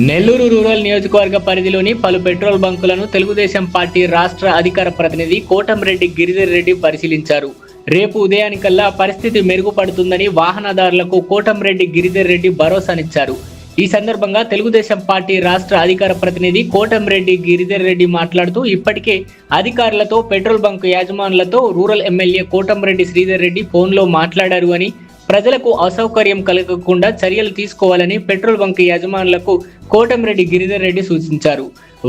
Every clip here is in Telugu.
నెల్లూరు రూరల్ నియోజకవర్గ పరిధిలోని పలు పెట్రోల్ బంకులను తెలుగుదేశం పార్టీ రాష్ట్ర అధికార ప్రతినిధి కోటంరెడ్డి గిరిధర్ రెడ్డి పరిశీలించారు. రేపు ఉదయానికల్లా పరిస్థితి మెరుగుపడుతుందని వాహనదారులకు కోటంరెడ్డి గిరిధర్ రెడ్డి భరోసానిచ్చారు. ఈ సందర్భంగా తెలుగుదేశం పార్టీ రాష్ట్ర అధికార ప్రతినిధి కోటంరెడ్డి గిరిధర్ రెడ్డి మాట్లాడుతూ ఇప్పటికే అధికారులతో పెట్రోల్ బంక్ యాజమానులతో రూరల్ ఎమ్మెల్యే కోటంరెడ్డి శ్రీధర్ రెడ్డి ఫోన్లో మాట్లాడారు అని, ప్రజలకు అసౌకర్యం కలగకుండా చర్యలు తీసుకోవాలని పెట్రోల్ బంక్ యాజమానులకు కోటంరెడ్డి గిరిధర్ రెడ్డి సూచించారు.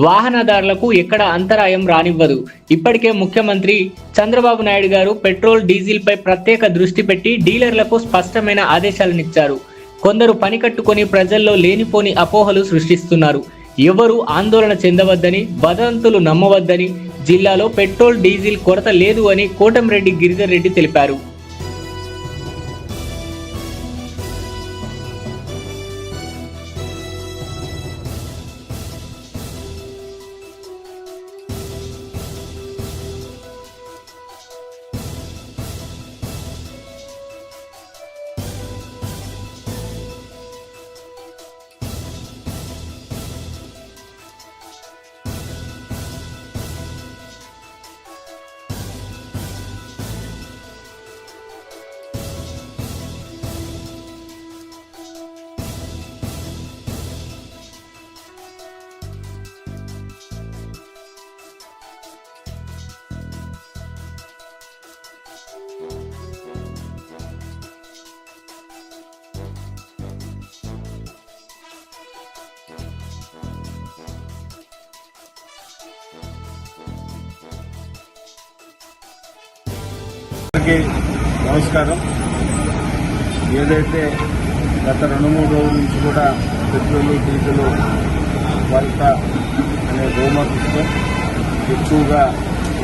వాహనదారులకు ఎక్కడ అంతరాయం రానివ్వదు. ఇప్పటికే ముఖ్యమంత్రి చంద్రబాబు నాయుడు గారు పెట్రోల్ డీజిల్ పై ప్రత్యేక దృష్టి పెట్టి డీలర్లకు స్పష్టమైన ఆదేశాలనిచ్చారు. కొందరు పని కట్టుకొని ప్రజల్లో లేనిపోని అపోహలు సృష్టిస్తున్నారు. ఎవరు ఆందోళన చెందవద్దని, వదంతులు నమ్మవద్దని, జిల్లాలో పెట్రోల్ డీజిల్ కొరత లేదు అని కోటంరెడ్డి గిరిధర్ రెడ్డి తెలిపారు. నమస్కారం. ఏదైతే గత 2-3 రోజుల నుంచి కూడా పెట్రోలు డీజిల్ కొరత అనే రూమర్స్తో ఎక్కువగా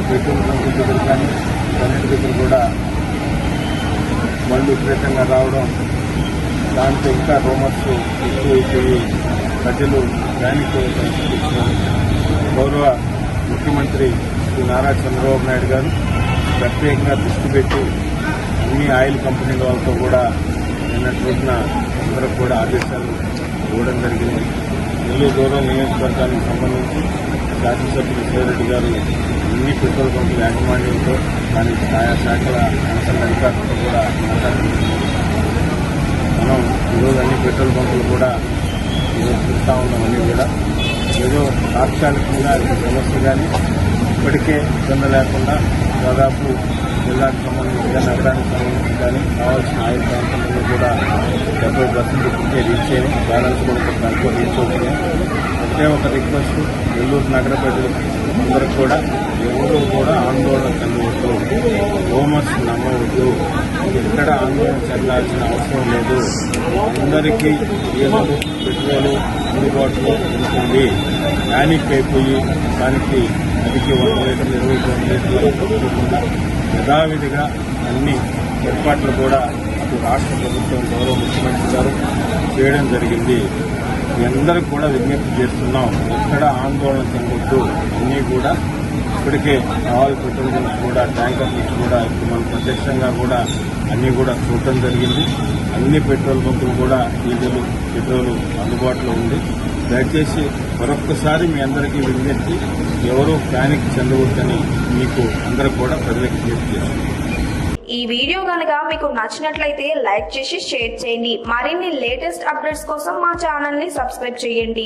పెట్రోల్ బంకుల దగ్గర కానీ కరెంటు దగ్గర కూడా బండ్లు విపరీతంగా రావడం, దాంతో ఇంకా రూమర్స్ ఎక్కువైపోయి ప్రజలు దానికి గౌరవ ముఖ్యమంత్రి శ్రీ నారా చంద్రబాబు నాయుడు గారు ప్రత్యేకంగా దృష్టి పెట్టి అన్ని ఆయిల్ కంపెనీల వాళ్ళతో కూడా నిన్నటి రోజున అందరికి కూడా ఆదేశాలు ఇవ్వడం జరిగింది. నెల్లూరు రూరల్ నియోజకవర్గానికి సంబంధించి శాసనసభ్యులు శ్రీరెడ్డి గారు అన్ని పెట్రోల్ బంకుల యాజమాన్యంతో దాని ఆయా శాఖల అనుసరణ అధికారులతో కూడా మాట్లాడుతున్నాం. మనం ఈరోజు అన్ని పెట్రోల్ బంకులు కూడా ఈరోజు చూస్తూ ఉన్నామని కూడా ఏదో తాత్కాలికంగా సమస్య కానీ ఇప్పటికే ఇబ్బంది లేకుండా దాదాపు జిల్లాకు సంబంధించి కానీ నగరానికి సంబంధించి కానీ కావాల్సిన ఆయిల్ ప్రాంతంలో కూడా 70% ఇప్పటికే రీచ్ అయ్యాయి. బ్యాలెన్స్ కూడా తక్కువ రీచ్ అవుతున్నాయి. ఒకటే ఒక రిక్వెస్ట్ నెల్లూరు నగర ప్రజలకు అందరికి కూడా ఎవరు కూడా ఆందోళన చెందవద్దు, రూమర్స్ నమ్మవద్దు, ఎక్కడ ఆందోళన చెందాల్సిన అవసరం లేదు. అందరికీ డీజిల్ పెట్రోలు అందుబాటులో ఉంటుంది. ప్యానిక్ అయిపోయి దానికి అదికి 100 లీటర్లు 20 లీటర్లు తప్పకుండా యథావిధిగా అన్ని ఏర్పాట్లు కూడా అటు రాష్ట్ర ప్రభుత్వం గౌరవ ముఖ్యమంత్రి గారు చేయడం జరిగింది. అందరికి కూడా విజ్ఞప్తి చేస్తున్నాం, ఎక్కడ ఆందోళన చెందొద్దు. అన్నీ కూడా ఇప్పటికే ఆయిల్ పెట్రోల్ నుంచి కూడా ట్యాంకర్ నుంచి కూడా ఇప్పుడు మనం ప్రత్యక్షంగా కూడా అన్నీ కూడా చూడటం జరిగింది. అన్ని పెట్రోల్ బంకులు కూడా డీజిల్ పెట్రోల్ అందుబాటులో ఉంది. దయచేసి మరొక్కసారి మీ అందరికీ విజ్ఞప్తి, ఎవరూ ప్యానిక్ చెందవద్దని మీకు అందరూ కూడా ప్రజలకు విజ్ఞప్తి చేస్తున్నారు. ఈ వీడియో కనుక మీకు నచ్చినట్లయితే లైక్ చేసి షేర్ చేయండి. మరిన్ని లేటెస్ట్ అప్డేట్స్ కోసం మా ఛానల్ ని సబ్స్క్రైబ్ చేయండి.